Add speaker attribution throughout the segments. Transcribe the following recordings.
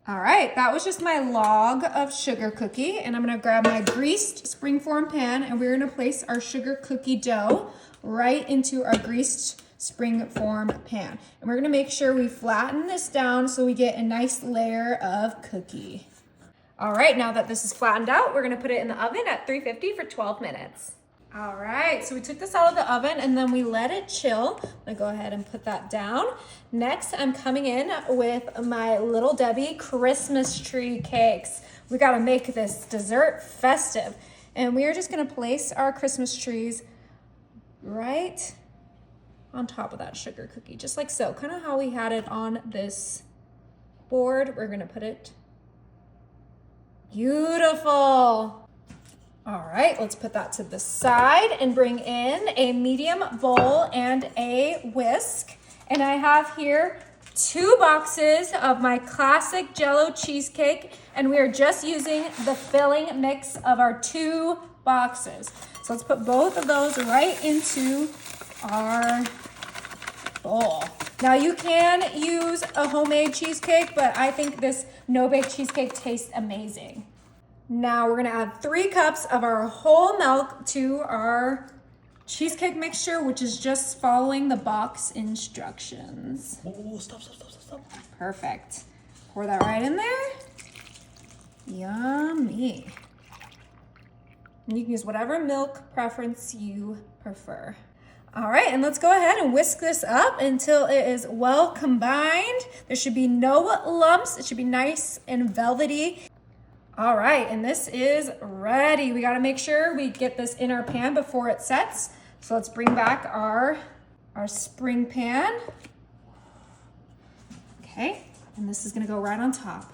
Speaker 1: All right, that was just my log of sugar cookie, and I'm gonna grab my greased springform pan, and we're gonna place our sugar cookie dough right into our greased springform pan. And we're gonna make sure we flatten this down so we get a nice layer of cookie. All right, now that this is flattened out, we're gonna put it in the oven at 350 for 12 minutes. All right, so we took this out of the oven and then we let it chill. I'm gonna go ahead and put that down. Next, I'm coming in with my Little Debbie Christmas tree cakes. We gotta make this dessert festive. And we are just gonna place our Christmas trees right on top of that sugar cookie, just like so. Kind of how we had it on this board. We're gonna put it beautiful. All right, let's put that to the side and bring in a medium bowl and a whisk. And I have here 2 boxes of my classic Jell-O cheesecake, and we are just using the filling mix of our 2 boxes. So let's put both of those right into our bowl. Now you can use a homemade cheesecake, but I think this no-bake cheesecake tastes amazing. Now we're gonna add 3 cups of our whole milk to our cheesecake mixture, which is just following the box instructions.
Speaker 2: Oh, stop.
Speaker 1: Perfect. Pour that right in there. Yummy. And you can use whatever milk preference you prefer. All right, and let's go ahead and whisk this up until it is well combined. There should be no lumps. It should be nice and velvety. All right, and this is ready. We gotta make sure we get this in our pan before it sets. So let's bring back our spring pan. Okay, and this is gonna go right on top.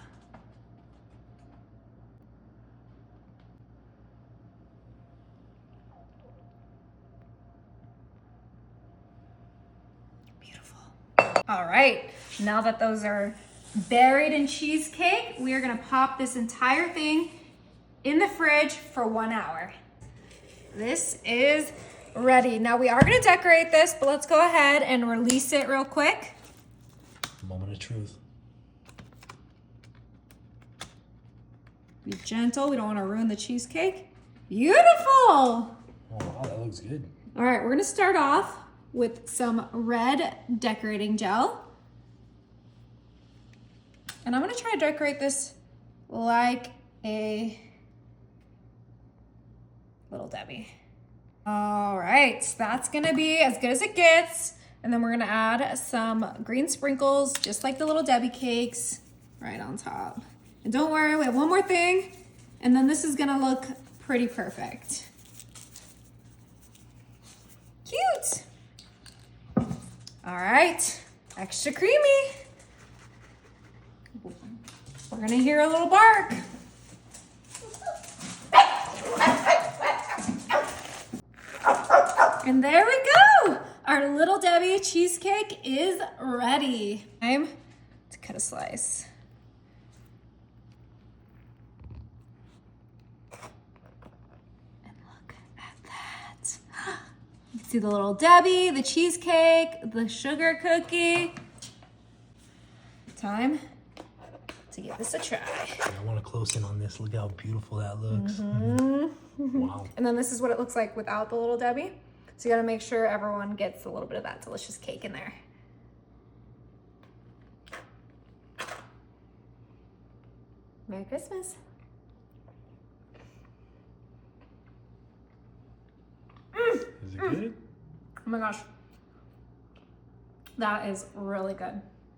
Speaker 1: Beautiful. All right, now that those are buried in cheesecake, we are gonna pop this entire thing in the fridge for 1 hour. This is ready. Now we are gonna decorate this, but let's go ahead and release it real quick.
Speaker 2: Moment of truth.
Speaker 1: Be gentle, we don't wanna ruin the cheesecake. Beautiful!
Speaker 2: Oh wow, that looks good.
Speaker 1: All right, we're gonna start off with some red decorating gel. And I'm gonna try to decorate this like a Little Debbie. All right, that's gonna be as good as it gets. And then we're gonna add some green sprinkles, just like the Little Debbie cakes, right on top. And don't worry, we have one more thing, and then this is gonna look pretty perfect. Cute. All right, extra creamy. We're gonna hear a little bark. And there we go. Our Little Debbie cheesecake is ready. Time to cut a slice. And look at that. You can see the Little Debbie, the cheesecake, the sugar cookie. Time to give this a try.
Speaker 2: I want to close in on this. Look how beautiful that looks.
Speaker 1: Mm-hmm.
Speaker 2: Wow.
Speaker 1: And then this is what it looks like without the Little Debbie. So you gotta make sure everyone gets a little bit of that delicious cake in there. Merry Christmas.
Speaker 2: Is it good?
Speaker 1: Oh my gosh. That is really good.